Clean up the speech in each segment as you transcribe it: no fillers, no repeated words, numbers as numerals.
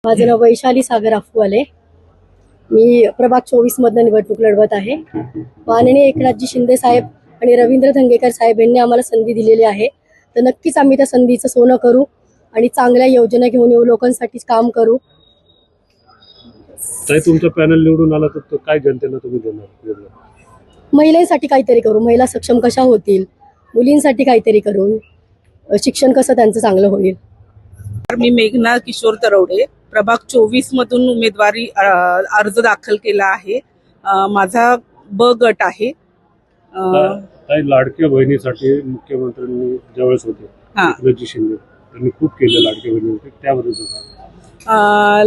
माझं नाव वैशाली सागर अफवाले. मी प्रभाग 24 मधनं निवडणूक लढवत आहे. माननीय एकनाथजी शिंदे साहेब आणि रवींद्र धंगेकर साहेब यांनी आम्हाला संधी दिलेली आहे, तर नक्कीच आम्ही त्या संधीचं सोनं करू आणि चांगल्या योजना घेऊन येऊ, लोकांसाठी काम करू. ताई, तुमचं पॅनल निवडून आला तर काय जनतेला तुम्ही देणार? महिलांसाठी काहीतरी करू, महिला सक्षम कशा होतील, मुलींसाठी काहीतरी करू, शिक्षण कसं त्यांचं चांगलं होईल. मी मेघना किशोर तरवडे, प्रभाग 24 मधून उमेदवारी अर्ज दाखल केला आहे. माझा ब गट आहे. ताई, लाडक्या बहिणीसाठी मुख्यमंत्र्यांनी ज्यावेळेस होते एकनाथजी शिंदे त्यांनी खूप केलं लाडक्या बहिणीसाठी, त्याबद्दल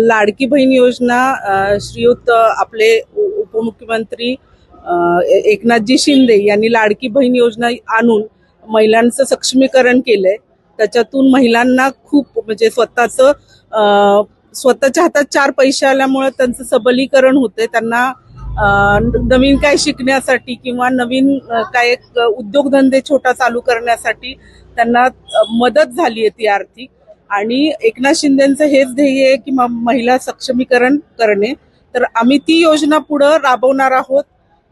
लाडकी बहीण योजना श्रीयुत आपले उपमुख्यमंत्री एकनाथजी शिंदे यांनी लाडकी बहीण योजना आणून महिलांचं सक्षमीकरण केलंय. त्याच्यातून महिलांना खूप म्हणजे स्वतःच्या हातात 4 पैसे आल्यामुळे त्यांचं सबलीकरण होते. त्यांना नवीन काय शिकण्यासाठी किंवा नवीन काय उद्योगधंदे छोटा चालू करण्यासाठी त्यांना मदत झाली आहे ती आर्थिक. आणि एकनाथ शिंदेचं हेच ध्येय आहे की महिला सक्षमीकरण करणे. तर आम्ही ती योजना पुढे राबवणार आहोत.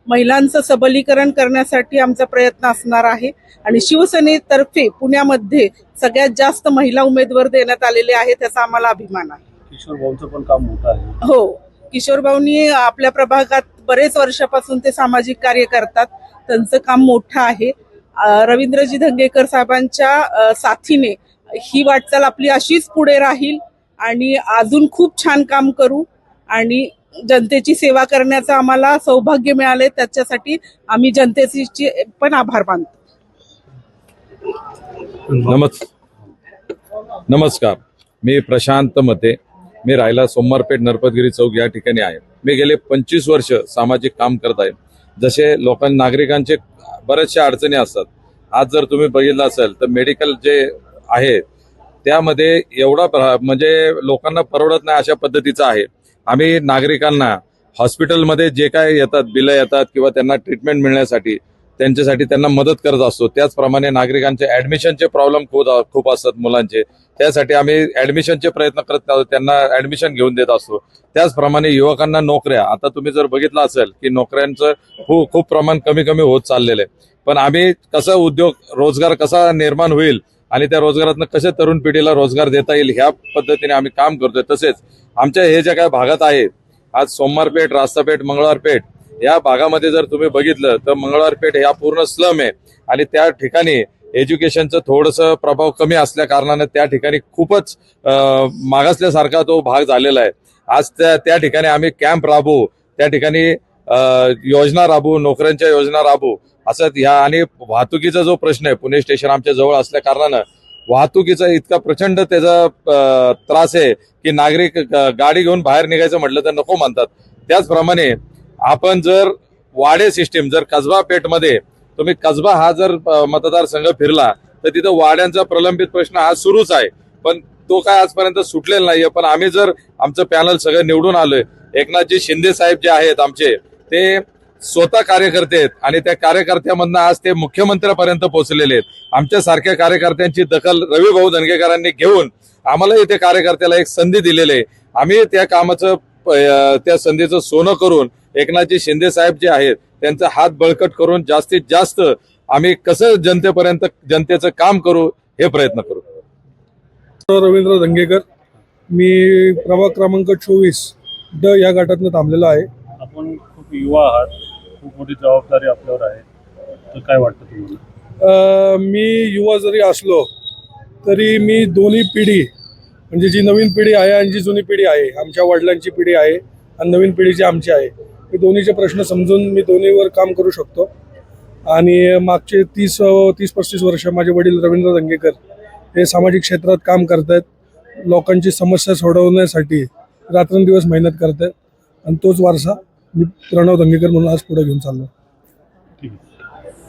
महिलांचं सबलीकरण करण्यासाठी आमचा प्रयत्न असणार आहे. आणि शिवसेनेतर्फे पुण्यामध्ये सगळ्यात जास्त महिला उमेदवार देण्यात आलेले आहेत, त्याचा आम्हाला अभिमान आहे. किशोर भाऊंचं पण काम मोठं आहे. हो, किशोर भाऊंनी आपल्या प्रभागात बरेच वर्षापासून ते सामाजिक कार्य करतात. त्यांचं काम मोठं आहे. रवींद्रजी धंगेकर साहेबांच्या साथीने ही वाटचाल आपली अशीच पुढे राहील आणि अजून खूप छान काम करू आणि जनतेची सेवा करण्याचं आम्हाला सौभाग्य मिळाले. त्याच्यासाठी आम्ही जनतेचे पण आभार मानतो. नमस्कार, मी प्रशांत मते. मी राहायला सोमवारपेठ नरपतगिरी चौक या ठिकाणी आहे. मी गेले 25 वर्ष सामाजिक काम करत आहे. जसे नागरिकांचे बऱ्याचशा अडचणी असतात. आज जर तुम्ही बघितलं असेल तर मेडिकल जे आहे त्यामध्ये एवढा म्हणजे लोकांना परवडत नाही अशा पद्धतीचं आहे. आम्ही नागरिकांना हॉस्पिटलमध्ये जे काय येतात, बिलं येतात किंवा त्यांना ट्रीटमेंट मिळण्यासाठी त्यांच्यासाठी त्यांना मदत करत असतो. त्याचप्रमाणे नागरिकांचे ऍडमिशनचे प्रॉब्लेम खूप असतात मुलांचे, त्यासाठी आम्ही ऍडमिशनचे प्रयत्न करत आहोत, त्यांना ऍडमिशन घेऊन देत असतो. त्याचप्रमाणे युवकांना नोकऱ्या, आता तुम्ही जर बघितलं असेल की नोकऱ्यांचं खूप प्रमाण कमी होत चाललेलं आहे. पण आम्ही कसं रोजगार कसा निर्माण होईल आणि त्या रोजगारातनं कसे तरुण पिढीला रोजगार देता येईल ह्या पद्धतीने आम्ही काम करतोय. तसेच आमच्या हे ज्या काही भागात आहे, आज सोमवारपेठ, रास्तापेठ, मंगळवारपेठ या भागामध्ये जर तुम्ही बघितलं तर मंगळवारपेठ ह्या पूर्ण स्लम आहे आणि त्या ठिकाणी एज्युकेशनचं थोडंसं प्रभाव कमी असल्या कारणाने त्या ठिकाणी खूपच मागासल्यासारखा तो भाग झालेला आहे. आज त्या ठिकाणी आम्ही कॅम्प राबवू, त्या ठिकाणी योजना राबवू, नोकऱ्यांच्या योजना राबवू असं ह्या. आणि वाहतुकीचा जो प्रश्न आहे, पुणे स्टेशन आमच्या जवळ असल्या कारणानं वाहतुकीचा इतका प्रचंड त्याचा त्रास आहे की नागरिक गाडी घेऊन बाहेर निघायचं म्हटलं तर नको म्हणतात. त्याचप्रमाणे आपण जर वाडे सिस्टीम, जर कसबा पेठमध्ये तुम्ही कसबा हा जर मतदारसंघ फिरला तर तिथं वाड्यांचा प्रलंबित प्रश्न आज सुरूच आहे, पण तो काय आजपर्यंत सुटलेला नाहीये. पण आम्ही जर आमचं पॅनल सगळं निवडून आलोय, एकनाथजी शिंदे साहेब जे आहेत आमचे, ते स्वतः कार्यकर्ते आहेत आणि त्या कार्यकर्त्यामधनं आज ते मुख्यमंत्र्यापर्यंत पोहोचलेले आहेत. आमच्या सारख्या कार्यकर्त्यांची दखल रवी भाऊ धनगेकरांनी घेऊन आम्हाला इथे कार्यकर्त्याला एक संधी दिलेली आहे. आम्ही त्या कामाचं, त्या संधीचं सोनं करून एकनाथजी शिंदे साहेब जे आहेत त्यांचा हात बळकट करून जास्तीत जास्त आम्ही कसं जनतेपर्यंत जनतेचं काम करू हे प्रयत्न करू. रवींद्र धंगेकर, मी प्रभाग क्रमांक 24 या गटातनं थांबलेलो आहे. आपण खूप युवा आहात, खूप मोठी जबाबदारी आपल्यावर आहे, तर काय वाटतं तुम्हाला? मी युवा जरी असलो तरी मी दोन्ही पिढी, म्हणजे जी नवीन पिढी आहे आणि जी जुनी पिढी आहे, आमच्या वडिलांची पिढी आहे आणि नवीन पिढीची आमची आहे, मी दोन्हीचे प्रश्न समजून मी दोन्हीवर काम करू शकतो. आणि मागचे 30-35 वर्ष माझे वडील रवींद्र धंगेकर हे सामाजिक क्षेत्रात काम करत आहेत. लोकांची समस्या सोडवण्यासाठी रात्रंदिवस मेहनत करत आहेत आणि तोच वारसा मी प्रणव धंगेकर म्हणून आज पुढे घेऊन चाललो. ठीक आहे.